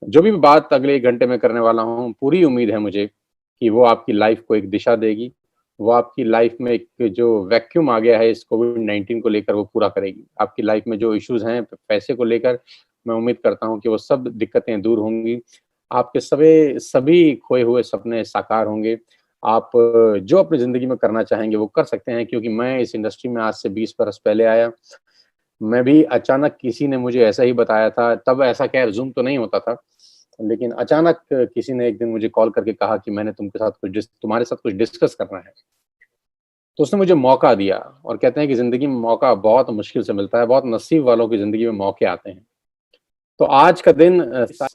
जो भी बात अगले 1 घंटे में करने वाला हूँ, पूरी उम्मीद है मुझे कि वो आपकी लाइफ को एक दिशा देगी। वो आपकी लाइफ में एक जो वैक्यूम आ गया है इस कोविड-19 को लेकर वो पूरा करेगी। आपकी लाइफ में जो इश्यूज़ हैं पैसे को लेकर, मैं उम्मीद करता हूँ कि वो सब दिक्कतें दूर होंगी। आपके सभी खोए हुए सपने साकार होंगे। आप जो अपनी ज़िंदगी में करना चाहेंगे वो कर सकते हैं, क्योंकि मैं इस इंडस्ट्री में आज से 20 बरस पहले आया। मैं भी अचानक किसी ने मुझे ऐसा ही बताया था, तब ऐसा खैर ज़ूम तो नहीं होता था। लेकिन अचानक किसी ने एक दिन मुझे कॉल करके कहा कि मैंने तुम्हारे साथ कुछ डिस्कस करना है। तो उसने मुझे मौका दिया और कहते हैं कि ज़िंदगी में मौका बहुत मुश्किल से मिलता है, बहुत नसीब वालों की ज़िंदगी में मौके आते हैं। तो आज का दिन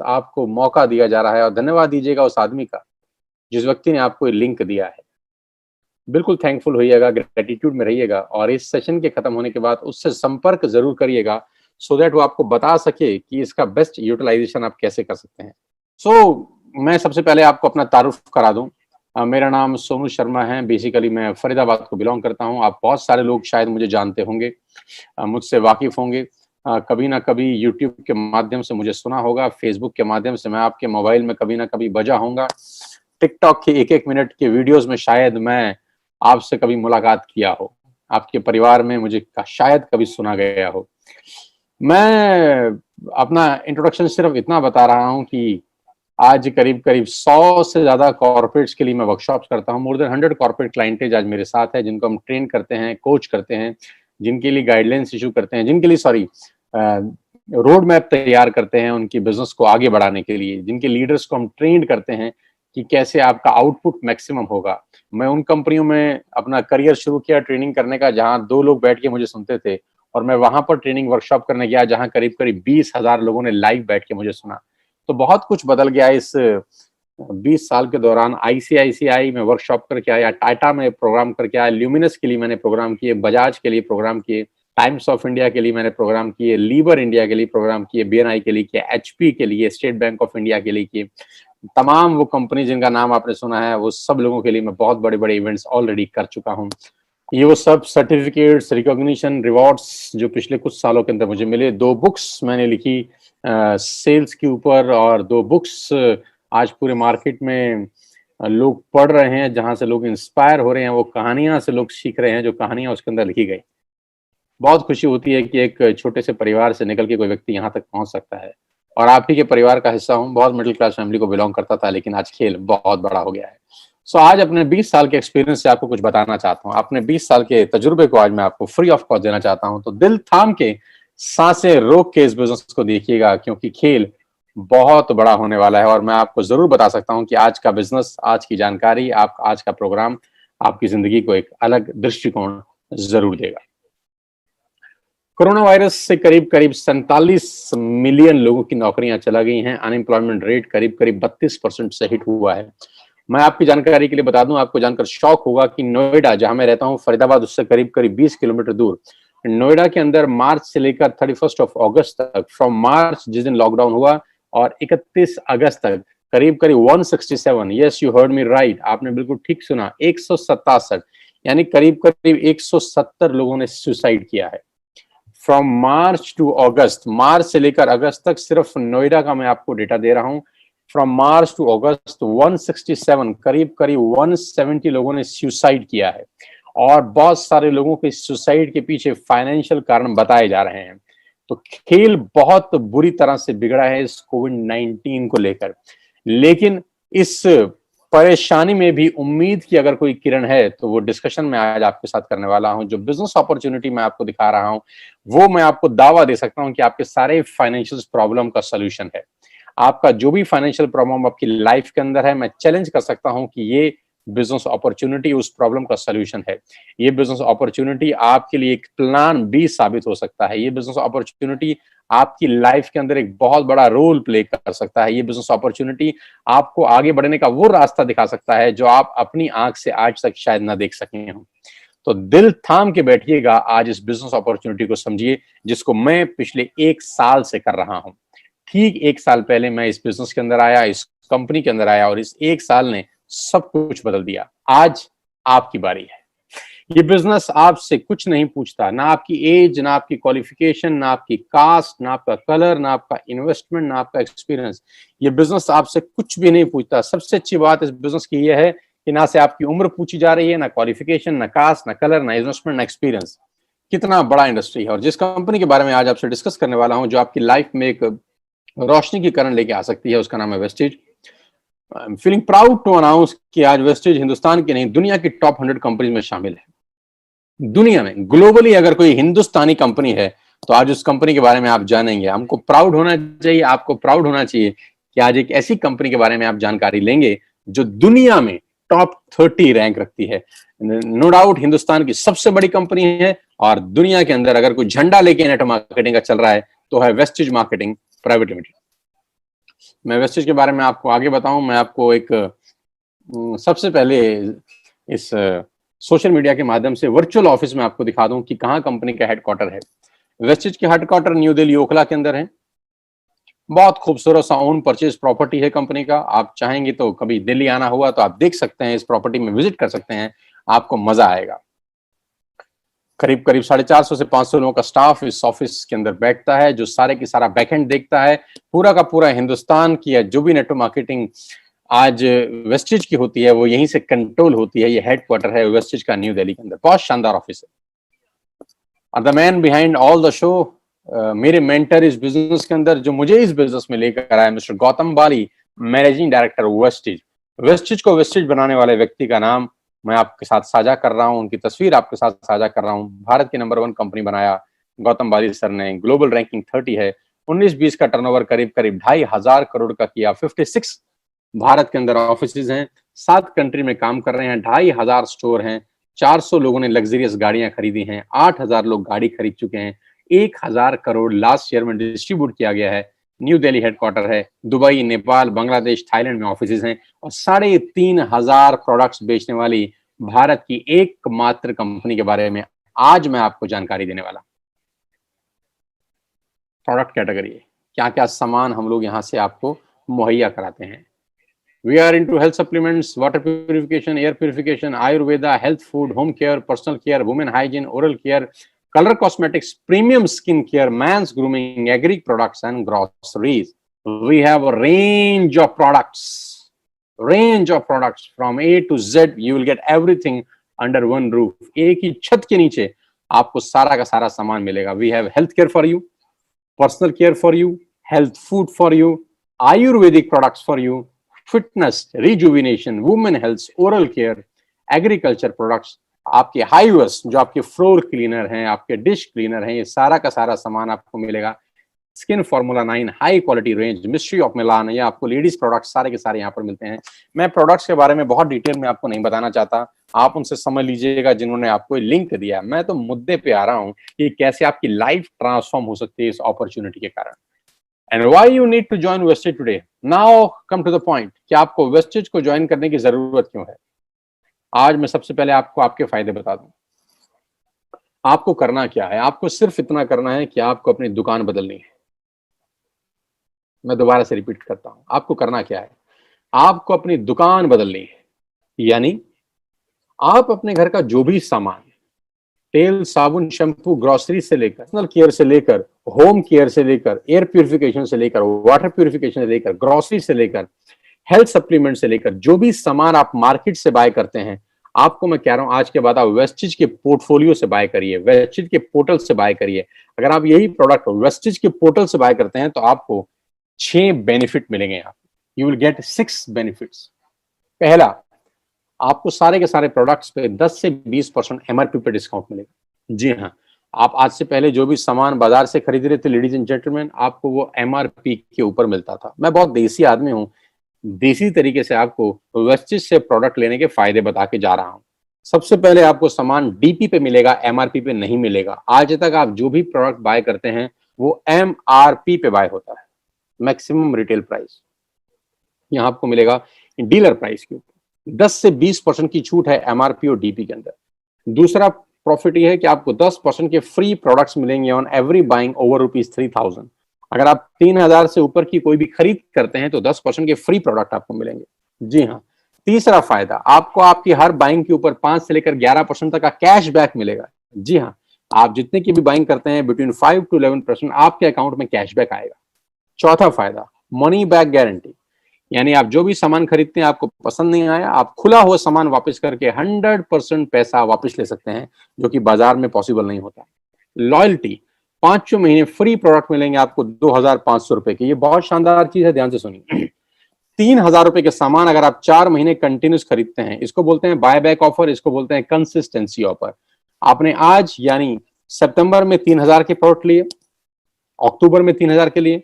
आपको मौका दिया जा रहा है और धन्यवाद दीजिएगा उस आदमी का, जिस व्यक्ति ने आपको ये लिंक दिया है। बिल्कुल थैंकफुल होइएगा, ग्रैटिट्यूड में रहिएगा और इस सेशन के खत्म होने के बाद उससे संपर्क ज़रूर करिएगा, सो दैट वो आपको बता सके कि इसका बेस्ट यूटिलाइज़ेशन आप कैसे कर सकते हैं। मैं सबसे पहले आपको अपना तारुफ करा दूँ। मेरा नाम सोनू शर्मा है, बेसिकली मैं फरीदाबाद को बिलॉन्ग करता हूँ। आप बहुत सारे लोग शायद मुझे जानते होंगे, मुझसे वाकिफ़ होंगे। कभी न कभी यूट्यूब के माध्यम से मुझे सुना होगा, फेसबुक के माध्यम से मैं आपके मोबाइल में कभी न कभी बजा होऊँगा। टिकटॉक के 1-1 मिनट के वीडियोज़ में शायद मैं आपसे कभी मुलाकात किया हो। आपके परिवार में मुझे शायद कभी सुना गया हो। मैं अपना इंट्रोडक्शन सिर्फ़ इतना बता रहा हूँ कि आज करीब-करीब 100 से ज़्यादा कॉर्पोरेट्स के लिए मैं वर्कशॉप्स करता हूँ। मोर देन 100 कॉर्पोरेट क्लाइंटेज आज मेरे साथ है, जिनको हम ट्रेन करते हैं, कोच करते हैं, जिनके लिए गाइडलाइंस इश्यू करते हैं, जिनके लिए रोड मैप तैयार करते हैं उनकी बिज़नेस को आगे बढ़ाने के लिए, जिनके लीडर्स को हम ट्रेन करते हैं कि कैसे आपका आउटपुट मैक्सिमम होगा। मैं उन कंपनियों में अपना करियर शुरू किया ट्रेनिंग करने का, जहाँ 2 लोग बैठ के मुझे सुनते थे और मैं वहाँ पर ट्रेनिंग वर्कशॉप करने गया, जहाँ करीब-करीब 20,000 लोगों ने लाइव बैठ के मुझे सुना। तो बहुत कुछ बदल गया इस 20 साल के दौरान। आईसीआईसीआई में वर्कशॉप करके आया, टाटा में प्रोग्राम करके आया, ल्यूमिनस के लिए मैंने प्रोग्राम किए, बजाज के लिए प्रोग्राम किए, टाइम्स ऑफ इंडिया के लिए मैंने प्रोग्राम किए, लीवर इंडिया के लिए प्रोग्राम किए, बीएनआई के लिए किए, एचपी के लिए, स्टेट बैंक ऑफ इंडिया के लिए किए। तमाम वो कंपनी जिनका नाम आपने सुना है, वो सब लोगों के लिए मैं बहुत बड़े-बड़े इवेंट्स ऑलरेडी कर चुका हूँ। ये वो सब सर्टिफिकेट्स, रिकॉग्निशन, रिवॉर्ड्स जो पिछले कुछ सालों के अंदर मुझे मिले। 2 बुक्स मैंने लिखी सेल्स के ऊपर और 2 बुक्स आज पूरे मार्केट में लोग पढ़ रहे हैं, जहाँ से लोग इंस्पायर हो रहे हैं, वो कहानियाँ से लोग सीख रहे हैं, जो कहानियाँ उसके अंदर लिखी गई। बहुत खुशी होती है कि एक छोटे से परिवार से निकल के कोई व्यक्ति यहाँ तक पहुँच सकता है और आप ही के परिवार का हिस्सा हूँ। बहुत मिडिल क्लास फैमिली को बिलॉन्ग करता था, लेकिन आज खेल बहुत बड़ा हो गया है। आज अपने 20 साल के एक्सपीरियंस से आपको कुछ बताना चाहता हूँ। अपने 20 साल के तजुर्बे को आज मैं आपको फ्री ऑफ कॉस्ट देना चाहता हूँ। तो दिल थाम के, साँसें रोक के इस बिज़नेस को देखिएगा, क्योंकि खेल बहुत बड़ा होने वाला है और मैं आपको ज़रूर बता सकता हूँ कि आज का बिज़नेस, आज की जानकारी, आज का प्रोग्राम आपकी ज़िंदगी को एक अलग दृष्टिकोण ज़रूर देगा। कोरोना वायरस से करीब-करीब 47 मिलियन लोगों की नौकरियां चला गई हैं। अनएम्प्लॉयमेंट रेट करीब-करीब 32% से हिट हुआ है। मैं आपकी जानकारी के लिए बता दूं, आपको जानकर शॉक होगा कि नोएडा, जहां मैं रहता हूं, फरीदाबाद उससे करीब-करीब 20 किलोमीटर दूर, नोएडा के अंदर मार्च से लेकर 31 ऑफ अगस्त तक, फ्रॉम मार्च जिस दिन लॉकडाउन हुआ और 31 अगस्त तक करीब-करीब 167, yes you heard me right, आपने बिल्कुल ठीक सुना, 167 यानी करीब-करीब 170 लोगों ने सुसाइड किया है। फ्रॉम मार्च टू अगस्त, मार्च से लेकर अगस्त तक सिर्फ नोएडा का मैं आपको डेटा दे रहा हूं। फ्रॉम मार्च टू अगस्त 167, करीब-करीब 170 लोगों ने सुसाइड किया है और बहुत सारे लोगों के सुसाइड के पीछे फाइनेंशियल कारण बताए जा रहे हैं। तो खेल बहुत बुरी तरह से बिगड़ा है इस कोविड-19 को लेकर, लेकिन इस परेशानी में भी उम्मीद की अगर कोई किरण है, तो वो डिस्कशन मैं आज आपके साथ करने वाला हूं। जो बिजनेस अपॉर्चुनिटी मैं आपको दिखा रहा हूं, वो मैं आपको दावा दे सकता हूं कि आपके सारे फाइनेंशियल प्रॉब्लम का सॉल्यूशन है। आपका जो भी फाइनेंशियल प्रॉब्लम आपकी लाइफ के अंदर है, मैं चैलेंज कर सकता हूं कि ये बिजनेस अपॉर्चुनिटी उस प्रॉब्लम का सॉल्यूशन है। ये बिजनेस अपॉर्चुनिटी आपके लिए एक प्लान बी साबित हो सकता है। ये बिजनेस अपॉर्चुनिटी आपकी लाइफ के अंदर एक बहुत बड़ा रोल प्ले कर सकता है। ये बिजनेस अपॉर्चुनिटी आपको आगे बढ़ने का वो रास्ता दिखा सकता है जो आप अपनी आंख से आज तक शायद ना देख सके हों। तो दिल थाम के बैठिएगा, आज इस बिजनेस अपॉर्चुनिटी को समझिए, जिसको मैं पिछले 1 साल से कर रहा हूं। ठीक 1 साल पहले मैं इस बिजनेस के अंदर आया, इस कंपनी के अंदर आया और इस 1 साल ने सब कुछ बदल दिया। आज आपकी बारी है। ये बिजनेस आपसे कुछ नहीं पूछता, ना आपकी एज, ना आपकी क्वालिफिकेशन, ना आपकी कास्ट, ना आपका कलर, ना आपका इन्वेस्टमेंट, ना आपका एक्सपीरियंस। ये बिजनेस आपसे कुछ भी नहीं पूछता। सबसे अच्छी बात इस बिजनेस की ये है कि ना से आपकी उम्र पूछी जा रही है, ना क्वालिफिकेशन, ना कास्ट, ना कलर, ना इन्वेस्टमेंट, ना एक्सपीरियंस। कितना बड़ा इंडस्ट्री है। और जिस कंपनी के बारे में आज आपसे डिस्कस करने वाला हूं, जो आपकी लाइफ में एक रोशनी की किरण लेके आ सकती है, उसका नाम है wastage. I am feeling proud to announce कि आज वेस्टेज हिंदुस्तान की नहीं, दुनिया की टॉप 100 कंपनीज में शामिल है। दुनिया में ग्लोबली अगर कोई हिंदुस्तानी कंपनी है तो आज उस कंपनी के बारे में आप जानेंगे। हमको प्राउड होना चाहिए, आपको प्राउड होना चाहिए कि आज एक ऐसी कंपनी के बारे में आप जानकारी लेंगे जो दुनिया में टॉप 30 रैंक रखती है। नो डाउट हिंदुस्तान की सबसे बड़ी कंपनी है, और दुनिया के अंदर अगर कोई झंडा लेके नेट मार्केटिंग का चल रहा है तो है वेस्टेज मार्केटिंग प्राइवेट लिमिटेड। मैं वेस्टेज के बारे में आपको आगे बताऊं, मैं आपको एक सबसे पहले इस सोशल मीडिया के माध्यम से वर्चुअल ऑफिस में आपको दिखा दूं कि कहां कंपनी का हेडक्वार्टर है। वेस्टेज के हेडक्वार्टर न्यू दिल्ली ओखला के अंदर है। बहुत खूबसूरत सा ओन परचेज प्रॉपर्टी है कंपनी का। आप चाहेंगे तो कभी दिल्ली आना हुआ तो आप देख सकते हैं, इस प्रॉपर्टी में विजिट कर सकते हैं, आपको मजा आएगा। करीब करीब 450 से 500 लोगों का स्टाफ इस ऑफिस के अंदर बैठता है, जो सारे की सारा बैकएंड देखता है। पूरा का पूरा हिंदुस्तान की जो भी नेटवर्क मार्केटिंग आज वेस्टेज की होती है वो यहीं से कंट्रोल होती है। ये हेडक्वार्टर है वेस्टेज का न्यू दिल्ली के अंदर। बहुत शानदार ऑफिस है। The man behind all the show, मेरे मेंटर इस बिजनेस के अंदर, जो मुझे इस बिजनेस में लेकर आया, मिस्टर गौतम बाली, मैनेजिंग डायरेक्टर वेस्टेज। वेस्टेज को वेस्टेज बनाने वाले व्यक्ति का नाम मैं आपके साथ साझा कर रहा हूं, उनकी तस्वीर आपके साथ साझा कर रहा हूं। भारत की नंबर 1 कंपनी बनाया गौतम बाली सर ने। ग्लोबल रैंकिंग 30 है। 19-20 का टर्नओवर करीब करीब 2,500 करोड़ का किया। 56 भारत के अंदर ऑफिस हैं, 7 कंट्री में काम कर रहे हैं, 2,500 स्टोर हैं, 400 लोगों ने लग्जरियस गाड़ियां खरीदी हैं, 8,000 लोग गाड़ी खरीद चुके हैं, 1,000 करोड़ लास्ट ईयर में डिस्ट्रीब्यूट किया गया है। न्यू दिल्ली हेडक्वार्टर है। दुबई, नेपाल, बांग्लादेश, थाईलैंड में ऑफिस हैं, और 3,500 प्रोडक्ट्स बेचने वाली भारत की एकमात्र कंपनी के बारे में आज मैं आपको जानकारी देने वाला। प्रोडक्ट कैटेगरी, क्या क्या सामान हम लोग यहाँ से आपको मुहैया कराते हैं। We are into health supplements, water purification, air purification, Ayurveda, health food, home care, personal care, women hygiene, oral care, color cosmetics, premium skin care, man's grooming, agri products, and groceries. We have a range of products from A to Z. You will get everything under one roof. एक ही छत के नीचे आपको सारा का सारा सामान मिलेगा। We have health care for you, personal care for you, health food for you, Ayurvedic products for you, fitness, rejuvenation, women health, oral care, agriculture products, आपके हाईवर्स जो आपके फ्लोर क्लीनर हैं, आपके डिश क्लीनर हैं, ये सारा का सारा सामान आपको मिलेगा। Skin formula 9 high quality range, mystery of Milan, या आपको लेडीज प्रोडक्ट्स सारे के सारे यहाँ पर मिलते हैं। मैं प्रोडक्ट्स के बारे में बहुत डिटेल में आपको नहीं बताना चाहता, आप उनसे समझ लीजिएगा जिन्होंने आपको लिंक दिया। मैं तो मुद्दे पे आ रहा हूँ कि कैसे आपकी लाइफ ट्रांसफॉर्म हो सकती है इस अपॉर्चुनिटी के कारण। And why you need to join Vestige today? Now come to the point कि आपको Vestige को ज्वाइन करने की जरूरत क्यों है। आज मैं सबसे पहले आपको आपके फायदे बता दूं। आपको करना क्या है? आपको सिर्फ इतना करना है कि आपको अपनी दुकान बदलनी है। मैं दोबारा से रिपीट करता हूं, आपको करना क्या है? आपको अपनी दुकान बदलनी है। यानी आप अपने घर का जो भी सामान, तेल, साबुन, शैम्पू, ग्रोसरी से लेकर, पर्सनल केयर से लेकर, होम केयर से लेकर, एयर प्यूरिफिकेशन से लेकर, वाटर प्यूरिफिकेशन से लेकर, ग्रोसरी से लेकर, हेल्थ सप्लीमेंट से लेकर, जो भी सामान आप मार्केट से बाय करते हैं, आपको मैं कह रहा हूं आज के बाद आप वेस्टेज के पोर्टफोलियो से बाय करिए, वेस्टेज के पोर्टल से बाय करिए। अगर आप यही प्रोडक्ट वेस्टेज के पोर्टल से बाय करते हैं तो आपको 6 बेनिफिट मिलेंगे। यहाँ यू विल गेट 6 बेनिफिट्स। पहला, आपको सारे के सारे प्रोडक्ट्स पे 10 से 20% एमआरपी पे डिस्काउंट मिलेगा। जी हाँ, आप आज से पहले जो भी सामान बाजार से खरीद रहे थे लेडीज एंड जेंटलमैन, आपको वो एमआरपी के ऊपर मिलता था। मैं बहुत देसी आदमी हूँ, देसी तरीके से आपको वेस्टेज से प्रोडक्ट लेने के फायदे बता के जा रहा हूँ। सबसे पहले आपको सामान डीपी पे मिलेगा, एमआरपी पे नहीं मिलेगा। आज तक आप जो भी प्रोडक्ट बाय करते हैं वो एमआरपी पे बाय होता है, मैक्सिमम रिटेल प्राइस। यहाँ आपको मिलेगा डीलर प्राइस के ऊपर 10 से 20% की छूट है एमआरपी और डीपी के अंदर। दूसरा प्रॉफिट ये है कि आपको 10% के फ्री प्रोडक्ट्स मिलेंगे ऑन एवरी बाइंग ओवर ₹3,000। अगर आप 3,000 से ऊपर की कोई भी खरीद करते हैं तो 10% के फ्री प्रोडक्ट आपको मिलेंगे। जी हाँ, तीसरा फायदा, आपको आपकी हर बाइंग के ऊपर 5 से लेकर 11% तक का कैश बैक मिलेगा। जी हाँ, आप जितने की भी बाइंग करते हैं बिटवीन 5 to 11% आपके अकाउंट में कैश बैक आएगा। चौथा फायदा, मनी बैक गारंटी, यानी आप जो भी सामान खरीदते हैं आपको पसंद नहीं आया, आप खुला हुआ सामान वापस करके 100% पैसा वापस ले सकते हैं, जो कि बाजार में पॉसिबल नहीं होता। लॉयल्टी, 5 महीने फ्री प्रोडक्ट मिलेंगे आपको 2,500 रुपए के। ये बहुत शानदार चीज है, ध्यान से सुनिए। 3,000 रुपए के सामान अगर आप 4 महीने कंटिन्यूस खरीदते हैं, इसको बोलते हैं बाय बैक ऑफर, इसको बोलते हैं कंसिस्टेंसी ऑफर। आपने आज यानी सितंबर में 3,000 के प्रोडक्ट लिए, अक्टूबर में 3,000 के लिए,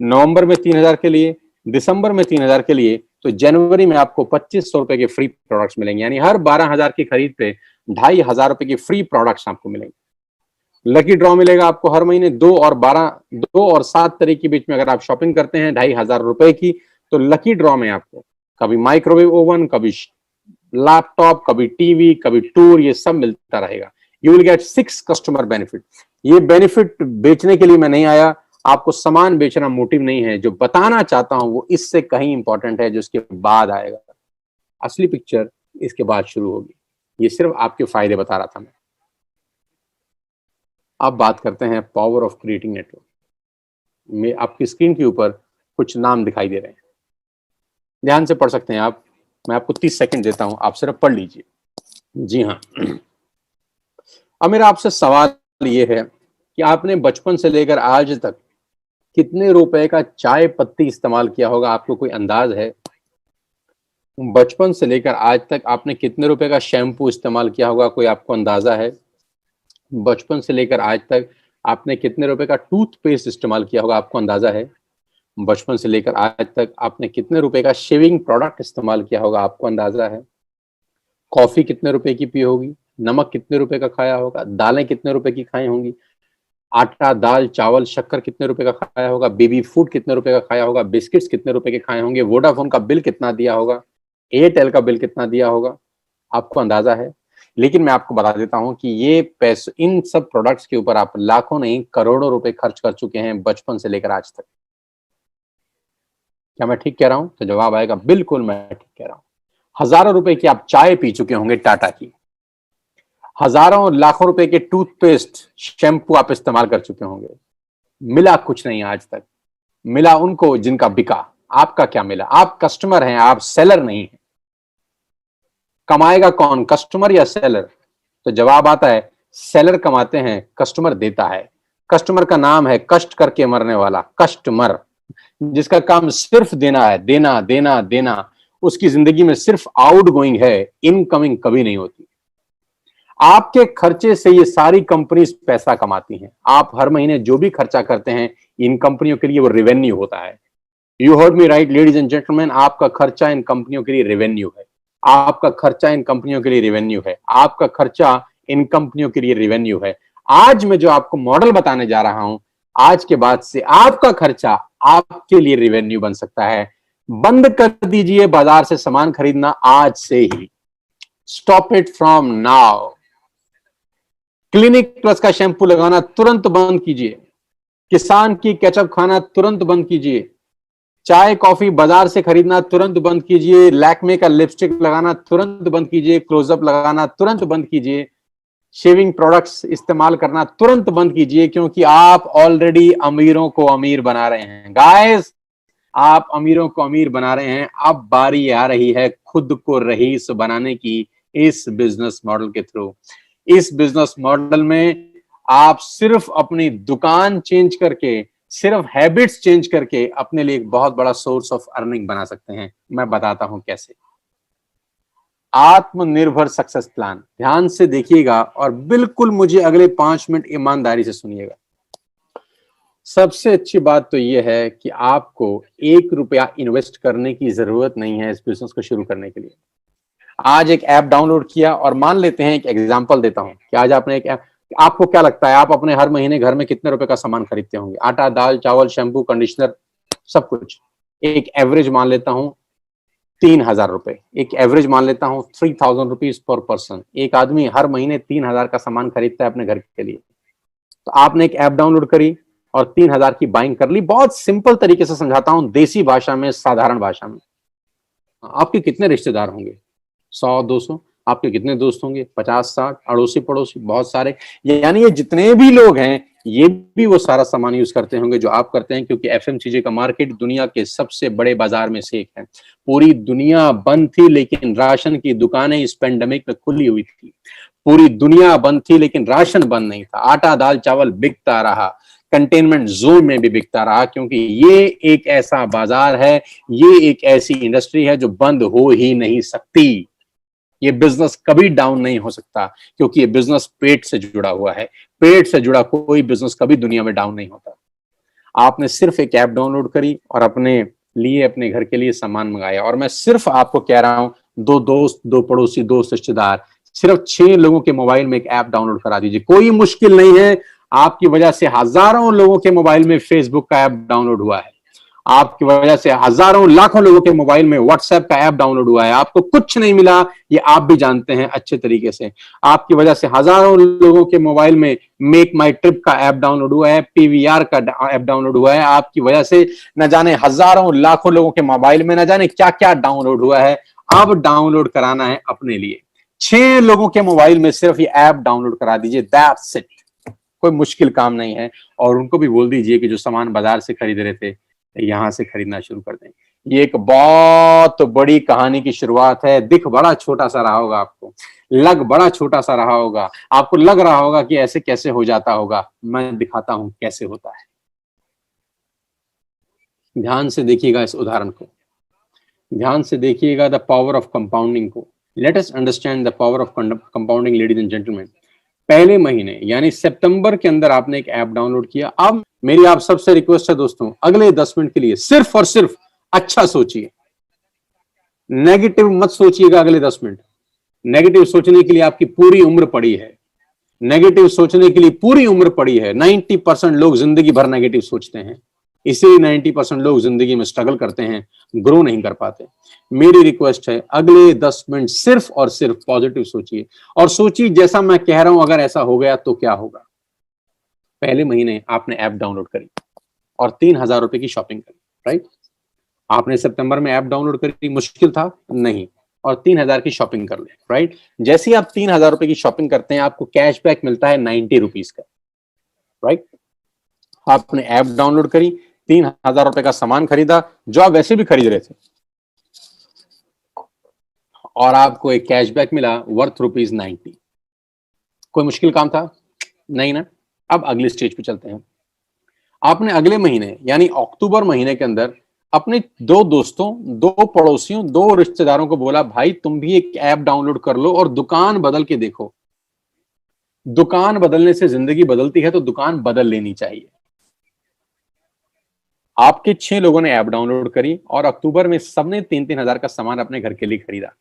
नवंबर में 3,000 के लिए, दिसंबर में 3,000 के लिए, तो जनवरी में आपको 2,500 रुपए के फ्री प्रोडक्ट्स मिलेंगे। यानी हर 12,000 की खरीद पे 2,500 रुपए की फ्री प्रोडक्ट्स आपको मिलेंगे। लकी ड्रॉ मिलेगा आपको हर महीने 2 और 7 तारीख के बीच में अगर आप शॉपिंग करते हैं 2,500 रुपए की, तो लकी ड्रॉ में आपको कभी माइक्रोवेव ओवन, कभी लैपटॉप, कभी टीवी, कभी टूर, ये सब मिलता रहेगा। You will get 6 customer benefit. ये बेनिफिट बेचने के लिए मैं नहीं आया, आपको सामान बेचना मोटिव नहीं है। जो बताना चाहता हूं वो इससे कहीं इंपॉर्टेंट है, जो इसके बाद आएगा। असली पिक्चर इसके बाद शुरू होगी। ये सिर्फ आपके फायदे बता रहा था मैं। अब बात करते हैं पावर ऑफ क्रिएटिंग नेटवर्क में। आपकी स्क्रीन के ऊपर कुछ नाम दिखाई दे रहे हैं, ध्यान से पढ़ सकते हैं आप। मैं आपको 30 सेकंड देता हूं, आप सिर्फ पढ़ लीजिए। जी हाँ, अब मेरा आपसे सवाल ये है कि आपने बचपन से लेकर आज तक कितने रुपए का चाय पत्ती इस्तेमाल किया होगा? आपको कोई अंदाज है? बचपन से लेकर आज तक आपने कितने रुपए का शैम्पू इस्तेमाल किया होगा? कोई आपको अंदाजा है? बचपन से लेकर आज तक आपने कितने रुपए का टूथपेस्ट इस्तेमाल किया होगा? आपको अंदाजा है? बचपन से लेकर आज तक आपने कितने रुपए का शेविंग प्रोडक्ट इस्तेमाल किया होगा? आपको अंदाजा है? कॉफी कितने रुपए की पी होगी? नमक कितने रुपए का खाया होगा? दालें कितने रुपए की खाई होंगी? आटा, दाल, चावल, शक्कर कितने रुपए का खाया होगा? बेबी फूड कितने रुपए का खाया होगा? बिस्किट्स कितने रुपए के खाए होंगे? वोडाफोन का बिल कितना दिया होगा? एयरटेल का बिल कितना दिया होगा? आपको अंदाजा है? लेकिन मैं आपको बता देता हूं कि ये पैसे, इन सब प्रोडक्ट्स के ऊपर आप लाखों नहीं करोड़ों रुपए खर्च कर चुके हैं बचपन से लेकर आज तक। क्या मैं ठीक कह रहा हूं? तो जवाब आएगा बिल्कुल मैं ठीक कह रहा हूं। हजारों रुपए की आप चाय पी चुके होंगे टाटा की, हजारों लाखों रुपए के टूथपेस्ट, शैम्पू आप इस्तेमाल कर चुके होंगे। मिला कुछ नहीं आज तक। मिला उनको जिनका बिका। आपका क्या मिला? आप कस्टमर हैं, आप सेलर नहीं हैं। कमाएगा कौन, कस्टमर या सेलर? तो जवाब आता है सेलर कमाते हैं, कस्टमर देता है। कस्टमर का नाम है कष्ट करके मरने वाला कस्टमर, जिसका काम सिर्फ देना है, देना देना देना। उसकी जिंदगी में सिर्फ आउट गोइंग है, इनकमिंग कभी नहीं होती। आपके खर्चे से ये सारी कंपनीज पैसा कमाती हैं। आप हर महीने जो भी खर्चा करते हैं इन कंपनियों के लिए वो रेवेन्यू होता है। You heard me right ladies and gentleman, आपका खर्चा इन कंपनियों के लिए रेवेन्यू है। आपका खर्चा इन कंपनियों के लिए रेवेन्यू है। आपका खर्चा इन कंपनियों के लिए रेवेन्यू है। आज मैं जो आपको मॉडल बताने जा रहा हूं, आज के बाद से आपका खर्चा आपके लिए रेवेन्यू बन सकता है। बंद कर दीजिए बाजार से सामान खरीदना आज से ही। Stop it from now. Clinic plus का शैम्पू लगाना तुरंत बंद कीजिए। किसान की केचप खाना तुरंत बंद कीजिए। चाय कॉफी बाजार से खरीदना तुरंत बंद कीजिए। लैक्मे का लिपस्टिक लगाना तुरंत बंद कीजिए। क्लोजअप लगाना तुरंत बंद कीजिए। शेविंग प्रोडक्ट्स इस्तेमाल करना तुरंत बंद कीजिए, क्योंकि आप ऑलरेडी अमीरों को अमीर बना रहे हैं। गाइस, आप अमीरों को अमीर बना रहे हैं। अब बारी आ रही है खुद को रईस बनाने की, इस बिजनेस मॉडल के थ्रू। इस बिजनेस मॉडल में आप सिर्फ अपनी दुकान चेंज करके, सिर्फ हैबिट्स चेंज करके अपने लिए एक बहुत बड़ा सोर्स ऑफ अर्निंग बना सकते हैं। मैं बताता हूं कैसे। आत्मनिर्भर सक्सेस प्लान, ध्यान से देखिएगा और बिल्कुल मुझे अगले 5 मिनट ईमानदारी से सुनिएगा। सबसे अच्छी बात तो यह है कि आपको 1 रुपया इन्वेस्ट करने की जरूरत नहीं है इस बिजनेस को शुरू करने के लिए। आज एक ऐप डाउनलोड किया, और मान लेते हैं, एक एग्जांपल देता हूं कि आज आपने एक ऐप, आपको क्या लगता है आप अपने हर महीने घर में कितने रुपए का सामान खरीदते होंगे? आटा, दाल, चावल, शैम्पू, कंडीशनर, सब कुछ। एक एवरेज मान लेता हूं 3,000 रुपए, एक एवरेज मान लेता हूं 3,000 रुपीज पर पर्सन। एक आदमी हर महीने 3,000 का सामान खरीदता है अपने घर के लिए। तो आपने एक ऐप डाउनलोड करी और 3,000 की बाइंग कर ली। बहुत सिंपल तरीके से समझाता हूं, देसी भाषा में, साधारण भाषा में। आपके कितने रिश्तेदार होंगे? 100 200। आपके कितने दोस्त होंगे? 50 60। अड़ोसी पड़ोसी बहुत सारे। यानी ये जितने भी लोग हैं, ये भी वो सारा सामान यूज करते होंगे जो आप करते हैं, क्योंकि एफएमसीजी का मार्केट दुनिया के सबसे बड़े बाजार में से एक है। पूरी दुनिया बंद थी, लेकिन राशन की दुकानें इस पेंडेमिक में खुली हुई थी। पूरी दुनिया बंद थी, लेकिन राशन बंद नहीं था। आटा दाल चावल बिकता रहा, कंटेनमेंट जोन में भी बिकता रहा, क्योंकि ये एक ऐसा बाजार है, ये एक ऐसी इंडस्ट्री है जो बंद हो ही नहीं सकती। ये बिजनेस कभी डाउन नहीं हो सकता, क्योंकि ये बिजनेस पेट से जुड़ा हुआ है। पेट से जुड़ा कोई बिजनेस कभी दुनिया में डाउन नहीं होता। आपने सिर्फ एक ऐप डाउनलोड करी और अपने लिए, अपने घर के लिए सामान मंगाया। और मैं सिर्फ आपको कह रहा हूं, दो दोस्त, दो पड़ोसी, दोस्त, रिश्तेदार, सिर्फ 6 लोगों के मोबाइल में एक ऐप डाउनलोड करा दीजिए। कोई मुश्किल नहीं है। आपकी वजह से हजारों लोगों के मोबाइल में फेसबुक का ऐप डाउनलोड हुआ है। आपकी वजह से हजारों लाखों लोगों के मोबाइल में व्हाट्सएप का ऐप डाउनलोड हुआ है। आपको कुछ नहीं मिला, ये आप भी जानते हैं अच्छे तरीके से। आपकी वजह से हजारों लोगों के मोबाइल में मेक माई ट्रिप का ऐप डाउनलोड हुआ है, पीवीआर का ऐप डाउनलोड हुआ है। आपकी वजह से न जाने हजारों लाखों लोगों के मोबाइल में न जाने क्या क्या डाउनलोड हुआ है। अब डाउनलोड कराना है अपने लिए। 6 लोगों के मोबाइल में सिर्फ ये ऐप डाउनलोड करा दीजिए, दैट्स इट। कोई मुश्किल काम नहीं है। और उनको भी बोल दीजिए कि जो सामान बाजार से खरीद रहे थे, यहां से खरीदना शुरू कर दें। ये एक बहुत बड़ी कहानी की शुरुआत है। दिख बड़ा छोटा सा रहा होगा आपको, लग बड़ा छोटा सा रहा होगा, आपको लग रहा होगा कि ऐसे कैसे हो जाता होगा। मैं दिखाता हूं कैसे होता है। ध्यान से देखिएगा इस उदाहरण को, ध्यान से देखिएगा द पावर ऑफ कंपाउंडिंग को। Let us understand the power of compounding, ladies and gentleman. पहले महीने यानी सितंबर के अंदर आपने एक ऐप डाउनलोड किया। अब मेरी आप सबसे रिक्वेस्ट है दोस्तों, अगले 10 मिनट के लिए सिर्फ और सिर्फ अच्छा सोचिए, नेगेटिव मत सोचिएगा। अगले 10 मिनट नेगेटिव सोचने के लिए आपकी पूरी उम्र पड़ी है। नेगेटिव सोचने के लिए पूरी उम्र पड़ी है। 90% लोग जिंदगी भर नेगेटिव सोचते हैं, इसीलिए 90% लोग जिंदगी में स्ट्रगल करते हैं, ग्रो नहीं कर पाते। मेरी रिक्वेस्ट है, अगले 10 मिनट सिर्फ और सिर्फ पॉजिटिव सोचिए, और सोचिए जैसा मैं कह रहा हूं अगर ऐसा हो गया तो क्या होगा। पहले महीने आपने ऐप डाउनलोड करी और 3,000 रुपए की शॉपिंग करी, राइट। आपने सितंबर में ऐप डाउनलोड करी, मुश्किल था नहीं, और 3,000 की शॉपिंग कर ले, राइट। जैसे ही आप 3,000 रुपए की शॉपिंग करते हैं, आपको कैशबैक मिलता है 90 रुपीज का, राइट। आपने ऐप डाउनलोड करी, 3,000 रुपए का सामान खरीदा जो आप वैसे भी खरीद रहे थे, और आपको एक कैशबैक मिला वर्थ ₹90। कोई मुश्किल काम था? नहीं ना। अब अगले स्टेज पे चलते हैं। आपने अगले महीने यानी अक्टूबर महीने के अंदर अपने 2 दोस्तों, 2 पड़ोसियों, 2 रिश्तेदारों को बोला, भाई तुम भी एक ऐप डाउनलोड कर लो और दुकान बदल के देखो। दुकान बदलने से जिंदगी बदलती है, तो दुकान बदल लेनी चाहिए। आपके 6 लोगों ने ऐप डाउनलोड करी और अक्टूबर में सबने 3-3 हजार का सामान अपने घर के लिए खरीदा।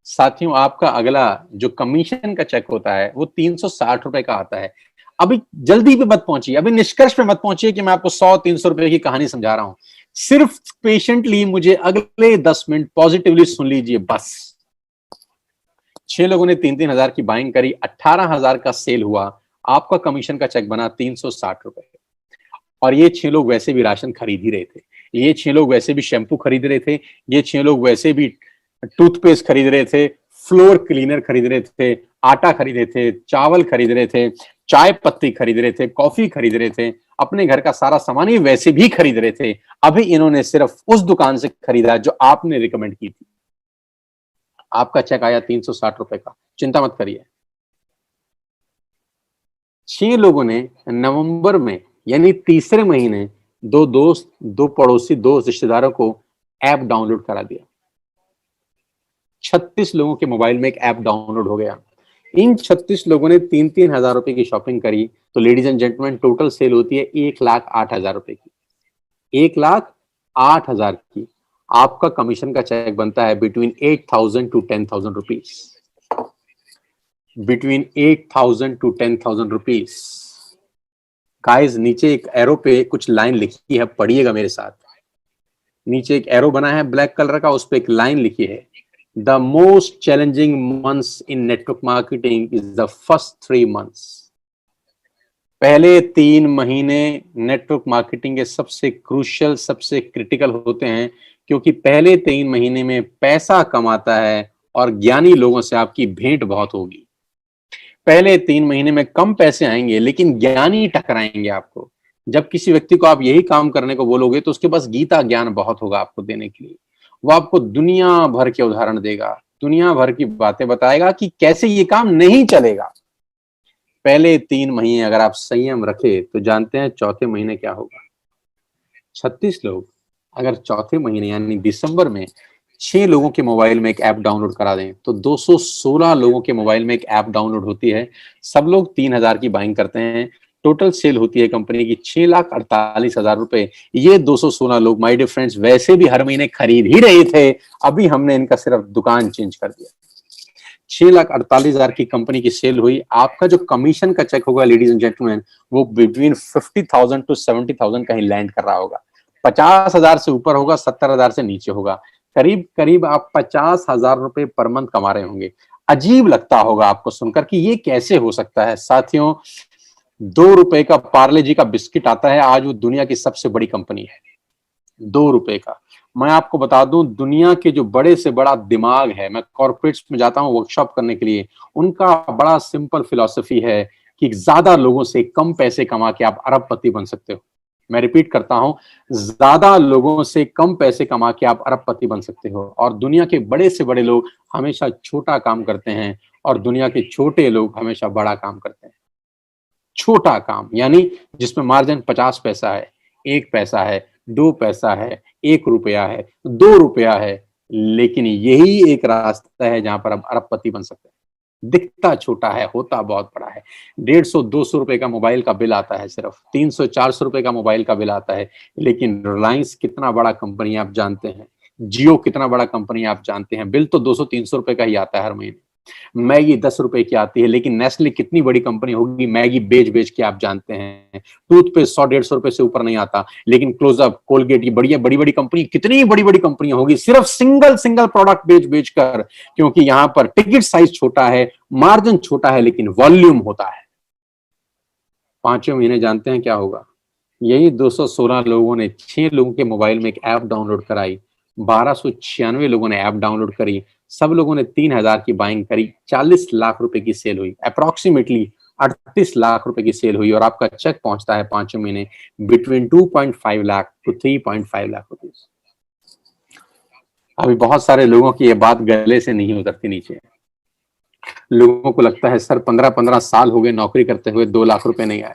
साथियों, आपका अगला जो कमीशन का चेक होता है वो 360 रुपए का आता है। अभी जल्दी पे मत पहुंचिए, अभी निष्कर्ष पे मत पहुंचिए कि मैं आपको 100-300 रुपए की कहानी समझा रहा हूं। सिर्फ पेशेंटली मुझे अगले 10 मिनट पॉजिटिवली सुन लीजिए बस। 6 लोगों ने 3-3 हजार की बाइंग करी, 18,000 का सेल हुआ, आपका कमीशन का चेक बना 360 रुपए। और ये 6 लोग वैसे भी राशन खरीद ही रहे थे, ये 6 लोग वैसे भी शैम्पू खरीद रहे थे, ये 6 लोग वैसे भी टूथपेस्ट खरीद रहे थे, फ्लोर क्लीनर खरीद रहे थे, आटा खरीद रहे थे, चावल खरीद रहे थे, चाय पत्ती खरीद रहे थे, कॉफी खरीद रहे थे, अपने घर का सारा सामान ये वैसे भी खरीद रहे थे। अभी इन्होंने सिर्फ उस दुकान से खरीदा जो आपने रिकमेंड की थी। आपका चेक आया 360 रुपए का। चिंता मत करिए। 6 लोगों ने नवंबर में यानी तीसरे महीने 2 दोस्त, 2 पड़ोसी, 2 रिश्तेदारों को ऐप डाउनलोड करा दिया। 36 लोगों के मोबाइल में एक ऐप डाउनलोड हो गया। इन 36 लोगों ने 3-3 हजार रुपए की शॉपिंग करी, तो ladies and gentleman total sale होती है 1,08,000 रुपए की। 1,08,000 की आपका कमीशन का चेक बनता है between 8,000 to 10,000 rupees. Between 8,000 to 10,000 rupees. Guys, नीचे एक एरो पे कुछ लाइन लिखी है, पढ़िएगा मेरे साथ। नीचे एक एरो बना है ब्लैक कलर का, उस पे एक लाइन लिखी है, the most challenging months in network marketing is the first 3 months। पहले 3 महीने नेटवर्क मार्केटिंग के सबसे क्रूशियल, सबसे क्रिटिकल होते हैं, क्योंकि पहले 3 महीने में पैसा कमाता है और ज्ञानी लोगों से आपकी भेंट बहुत होगी। पहले 3 महीने में कम पैसे आएंगे लेकिन ज्ञानी टकराएंगे आपको। जब किसी व्यक्ति को आप यही काम करने को बोलोगे तो उसके पास गीता ज्ञान बहुत होगा आपको देने के लिए। वो आपको दुनिया भर के उदाहरण देगा, दुनिया भर की बातें बताएगा कि कैसे ये काम नहीं चलेगा। पहले 3 महीने अगर आप संयम रखे तो जानते हैं चौथे महीने क्या होगा। 36 लोग अगर चौथे महीने यानी दिसंबर में 6 लोगों के मोबाइल में एक ऐप डाउनलोड करा दें तो 216 लोगों के मोबाइल में एक ऐप डाउनलोड होती है। सब लोग 3,000 की बाइंग करते हैं। टोटल सेल होती है कंपनी की 6,48,000 रुपए। ये 216 लोग माय डियर फ्रेंड्स वैसे भी हर महीने खरीद ही रहे थे, अभी हमने इनका सिर्फ दुकान चेंज कर दिया। 6,48,000 की कंपनी की सेल हुई। आपका जो कमीशन का चेक होगा लेडीज एंड जेंटलमैन, वो बिटवीन 50,000 टू 70,000 कहीं लैंड कर रहा होगा। 50,000 से ऊपर होगा, 70,000 से नीचे होगा। करीब करीब आप 50,000 रुपए पर मंथ कमा रहे होंगे। अजीब लगता होगा आपको सुनकर कि ये कैसे हो सकता है। साथियों, 2 रुपए का पार्ले जी का बिस्किट आता है, आज वो दुनिया की सबसे बड़ी कंपनी है। 2 रुपए का। मैं आपको बता दूं, दुनिया के जो बड़े से बड़ा दिमाग है, मैं कॉर्पोरेट्स में जाता हूं वर्कशॉप करने के लिए, उनका बड़ा सिंपल फिलॉसफी है कि ज्यादा लोगों से कम पैसे कमा के आप अरबपति बन सकते हो। मैं रिपीट करता हूं, ज्यादा लोगों से कम पैसे कमा के आप अरबपति बन सकते हो। और दुनिया के बड़े से बड़े लोग हमेशा छोटा काम करते हैं और दुनिया के छोटे लोग हमेशा बड़ा काम करते हैं। छोटा काम यानी जिसमें मार्जिन 50 पैसा है, 1 पैसा है, 2 पैसा है, 1 रुपया है, 2 रुपया है, लेकिन यही एक रास्ता है जहां पर आप अरबपति बन सकते हैं। दिखता छोटा है, होता बहुत बड़ा है। 150-200 रुपए का मोबाइल का बिल आता है, सिर्फ 300-400 रुपए का मोबाइल का बिल आता है, लेकिन रिलायंस कितना बड़ा कंपनी आप जानते हैं, जियो कितना बड़ा कंपनी आप जानते हैं, बिल तो 200-300 रुपए का ही आता है हर महीने। मैगी 10 रुपए की आती है, लेकिन नेस्ले कितनी बड़ी कंपनी होगी, मैगी बेच बेच के आप जानते हैं। टूथपेस्ट 100-150 रुपए से ऊपर नहीं आता, लेकिन क्लोजअप, कोलगेट, ये बढ़िया बड़ी बड़ी कंपनी, कितनी बड़ी बड़ी कंपनी होगी सिर्फ सिंगल सिंगल प्रोडक्ट बेच बेच कर, क्योंकि यहां पर टिकट साइज छोटा है, मार्जिन छोटा है, लेकिन वॉल्यूम होता है। 5वें महीने जानते हैं क्या होगा। यही 216 लोगों ने 6 लोगों के मोबाइल में एक ऐप डाउनलोड कराई, 1296 लोगों ने ऐप डाउनलोड करी, सब लोगों ने 3,000 की बाइंग करी, 40 लाख रुपए की सेल हुई, अप्रोक्सीमेटली 38 लाख रुपए की सेल हुई, और आपका चेक पहुंचता है 5वें महीने between 2.5 lakh to 3.5 lakh rupees. अभी बहुत सारे लोगों की ये बात गले से नहीं उतरती नीचे। लोगों को लगता है सर 15-15 साल हो गए नौकरी करते हुए 2 लाख रुपए नहीं आए।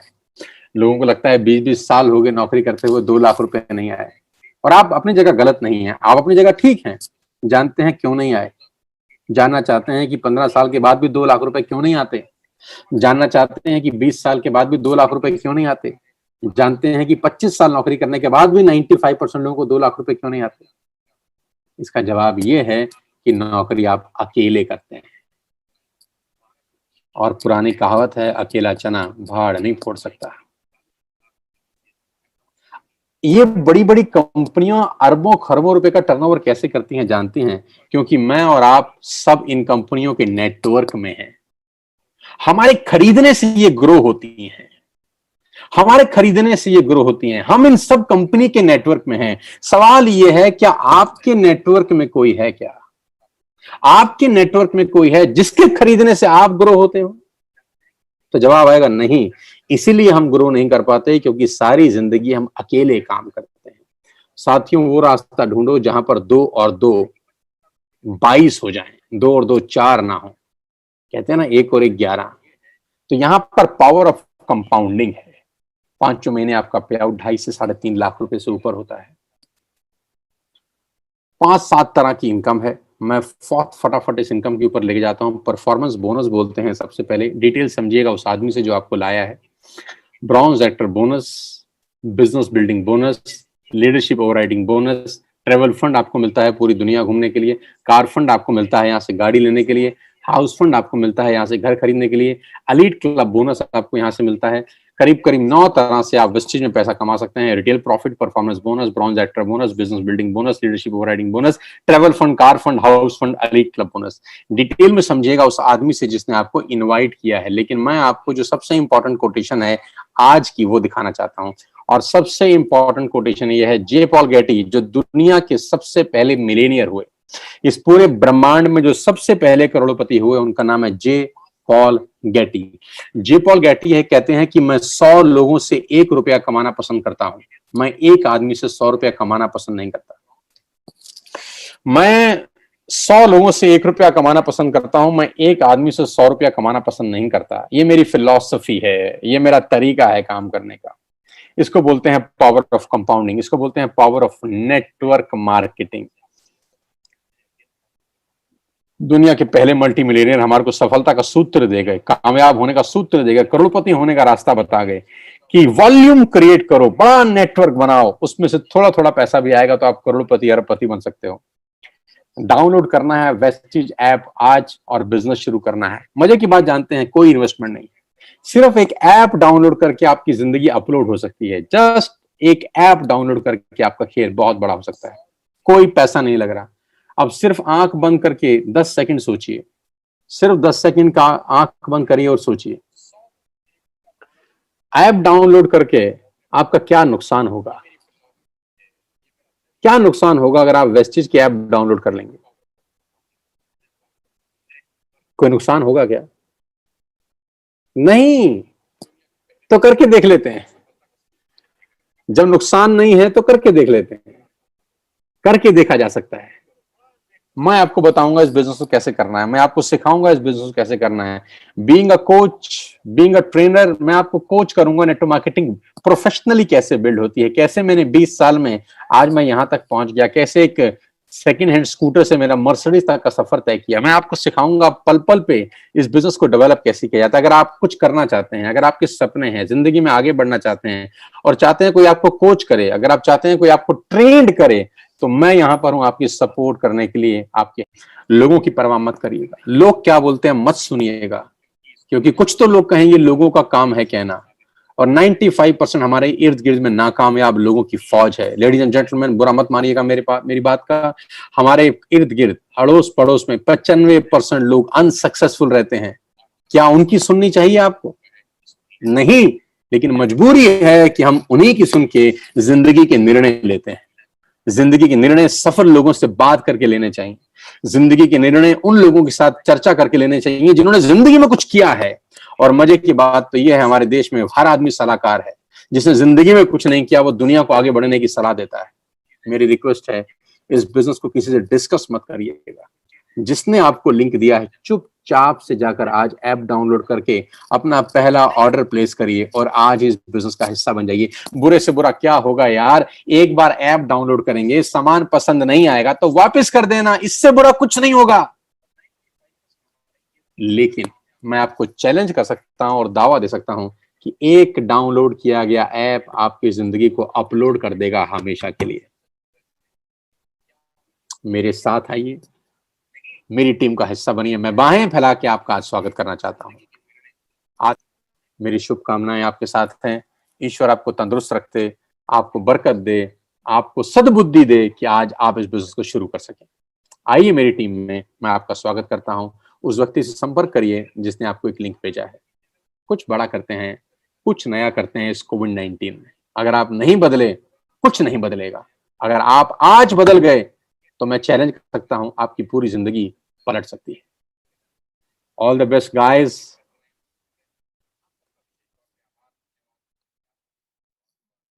लोगों को लगता है 20-20 साल हो गए नौकरी करते हुए 2 लाख रुपए नहीं आए। और आप अपनी जगह गलत नहीं है, आप अपनी जगह ठीक हैं। जानते हैं क्यों नहीं आए? जानना चाहते हैं कि 15 साल के बाद भी 2 लाख रुपए क्यों नहीं आते? जानना चाहते हैं कि 20 साल के बाद भी 2 लाख रुपए क्यों नहीं आते? जानते हैं कि 25 साल नौकरी करने के बाद भी 95% लोगों को 2 लाख रुपए क्यों नहीं आते? इसका जवाब ये है कि नौकरी आप अकेले करते हैं। और पुरानी कहावत है, अकेला चना भाड़ नहीं फोड़ सकता। ये बड़ी बड़ी कंपनियां अरबों खरबों रुपए का टर्नओवर कैसे करती हैं जानती हैं? क्योंकि मैं और आप सब इन कंपनियों के नेटवर्क में हैं। हमारे खरीदने से ये ग्रो होती हैं, हमारे खरीदने से ये ग्रो होती हैं। हम इन सब कंपनी के नेटवर्क में हैं। सवाल ये है, क्या आपके नेटवर्क में कोई है? क्या आपके नेटवर्क में कोई है जिसके खरीदने से आप ग्रो होते हो? तो जवाब आएगा नहीं। इसीलिए हम ग्रो नहीं कर पाते, क्योंकि सारी जिंदगी हम अकेले काम करते हैं। साथियों, वो रास्ता ढूंढो जहां पर 2 और 2 22 हो जाएं, 2 और 2 4 ना हो। कहते हैं ना 1 और 1 11। तो यहां पर पावर ऑफ कंपाउंडिंग है। 5 महीने आपका पे आउट 2.5 से 3.5 लाख रुपए से ऊपर होता है। 5-7 तरह की इनकम है। मैं फटाफट इस इनकम के ऊपर लेके जाता हूं। परफॉर्मेंस बोनस बोलते हैं सबसे पहले। डिटेल समझिएगा उस आदमी से जो आपको लाया है। Bronze actor bonus, business building bonus, leadership overriding bonus, travel fund आपको मिलता है पूरी दुनिया घूमने के लिए, कार फंड आपको मिलता है यहाँ से गाड़ी लेने के लिए, हाउस फंड आपको मिलता है यहाँ से घर खरीदने के लिए, एलीट क्लब बोनस आपको यहाँ से मिलता है। करीब करीब 9 तरह से आप वेस्टेज में पैसा कमा सकते हैं। Retail profit, performance bonus, bronze actor bonus, business building bonus, leadership overriding bonus, travel fund, car fund, house fund, elite club bonus. Detail में समझिएगा उस आदमी से जिसने आपको इनवाइट किया है। लेकिन मैं आपको जो सबसे इंपॉर्टेंट कोटेशन है आज की वो दिखाना चाहता हूँ। और सबसे इंपॉर्टेंट कोटेशन ये है, जे पॉल गेटी, जो दुनिया के सबसे पहले मिलेनियर हुए, इस पूरे ब्रह्मांड में जो सबसे पहले करोड़पति हुए, उनका नाम है जे पॉल गेटी। जे पॉल गेटी है, कहते हैं कि मैं 100 लोगों से 1 रुपया कमाना पसंद करता हूं, मैं एक आदमी से 100 रुपया कमाना पसंद नहीं करता। मैं 100 लोगों से 1 रुपया कमाना पसंद करता हूं, मैं एक आदमी से 100 रुपया कमाना पसंद नहीं करता। ये मेरी फिलॉसफी है, ये मेरा तरीका है काम करने का। इसको बोलते हैं पावर ऑफ कंपाउंडिंग, इसको बोलते हैं पावर ऑफ नेटवर्क मार्केटिंग। दुनिया के पहले मल्टी मिलियनियर हमारे को सफलता का सूत्र दे गए, कामयाब होने का सूत्र दे गए, करोड़पति होने का रास्ता बता गए कि वॉल्यूम क्रिएट करो, बड़ा नेटवर्क बनाओ, उसमें से थोड़ा थोड़ा पैसा भी आएगा तो आप करोड़पति अरबपति बन सकते हो। डाउनलोड करना है वेस्टिज ऐप आज और बिजनेस शुरू करना है। मजे की बात जानते हैं, कोई इन्वेस्टमेंट नहीं, सिर्फ एक ऐप डाउनलोड करके आपकी जिंदगी अपलोड हो सकती है। जस्ट एक ऐप डाउनलोड करके आपका खेल बहुत बड़ा हो सकता है, कोई पैसा नहीं लग रहा। अब सिर्फ आंख बंद करके 10 सेकंड सोचिए, सिर्फ 10 सेकंड का आंख बंद करिए और सोचिए, ऐप डाउनलोड करके आपका क्या नुकसान होगा? क्या नुकसान होगा अगर आप वेस्टिज की ऐप डाउनलोड कर लेंगे? कोई नुकसान होगा क्या? नहीं। तो करके देख लेते हैं। जब नुकसान नहीं है तो करके देख लेते हैं, करके देखा जा सकता है। मैं आपको बताऊंगा इस बिजनेस को कैसे करना है, मैं आपको सिखाऊंगा इस बिजनेस को कैसे करना है। Being a coach, being a trainer, मैं आपको कोच करूंगा नेटवर्क मार्केटिंग प्रोफेशनली कैसे बिल्ड होती है, कैसे मैंने 20 साल में आज मैं यहां तक पहुंच गया, कैसे एक सेकंड हैंड स्कूटर से मेरा मर्सिडीज तक का सफर तय किया। मैं आपको सिखाऊंगा पल पल पे इस बिजनेस को डेवलप कैसे किया जाता है। अगर आप कुछ करना चाहते हैं, अगर आपके सपने हैं, जिंदगी में आगे बढ़ना चाहते हैं और चाहते हैं कोई आपको कोच करे, अगर आप चाहते हैं कोई आपको ट्रेंड करे, तो मैं यहां पर हूं आपकी सपोर्ट करने के लिए। आपके लोगों की परवाह मत करिएगा, लोग क्या बोलते हैं मत सुनिएगा, क्योंकि कुछ तो लोग कहेंगे लोगों का काम है कहना, और 95% हमारे इर्द गिर्द में नाकामयाब लोगों की फौज है। लेडीज एंड जेंटलमैन, बुरा मत मानिएगा मेरी बात का, हमारे इर्द गिर्द अड़ोस पड़ोस में 95% लोग अनसक्सेसफुल रहते हैं। क्या उनकी सुननी चाहिए आपको? नहीं, लेकिन मजबूरी है कि हम उन्हीं की सुन के जिंदगी के निर्णय लेते हैं। जिंदगी के निर्णय सफल लोगों से बात करके लेने चाहिए, जिंदगी के निर्णय उन लोगों के साथ चर्चा करके लेने चाहिए जिन्होंने जिंदगी में कुछ किया है। और मजे की बात तो यह है, हमारे देश में हर आदमी सलाहकार है, जिसने जिंदगी में कुछ नहीं किया वो दुनिया को आगे बढ़ने की सलाह देता है। मेरी रिक्वेस्ट है, इस बिजनेस को किसी से डिस्कस मत करिएगा। जिसने आपको लिंक दिया है, चुपचाप से जाकर आज ऐप डाउनलोड करके अपना पहला ऑर्डर प्लेस करिए और आज इस बिजनेस का हिस्सा बन जाइए। बुरे से बुरा क्या होगा यार, एक बार ऐप डाउनलोड करेंगे, सामान पसंद नहीं आएगा तो वापस कर देना, इससे बुरा कुछ नहीं होगा। लेकिन मैं आपको चैलेंज कर सकता हूं और दावा दे सकता हूं कि एक डाउनलोड किया गया ऐप आपकी जिंदगी को अपलोड कर देगा हमेशा के लिए। मेरे साथ आइए, मेरी टीम का हिस्सा बनिए। मैं बाहें फैला के आपका आज स्वागत करना चाहता हूं। आज मेरी शुभकामनाएं आपके साथ हैं। ईश्वर आपको तंदुरुस्त रखते, आपको बरकत दे, आपको सद्बुद्धि दे कि आज आप इस बिजनेस को शुरू कर सकें। आइए मेरी टीम में, मैं आपका स्वागत करता हूं। उस व्यक्ति से संपर्क करिए जिसने आपको एक लिंक भेजा है। कुछ बड़ा करते हैं, कुछ नया करते हैं इस कोविड-19 में। अगर आप नहीं बदले, कुछ नहीं बदलेगा। अगर आप आज बदल गए तो मैं चैलेंज कर सकता हूं आपकी पूरी जिंदगी पलट सकती है। All the best guys.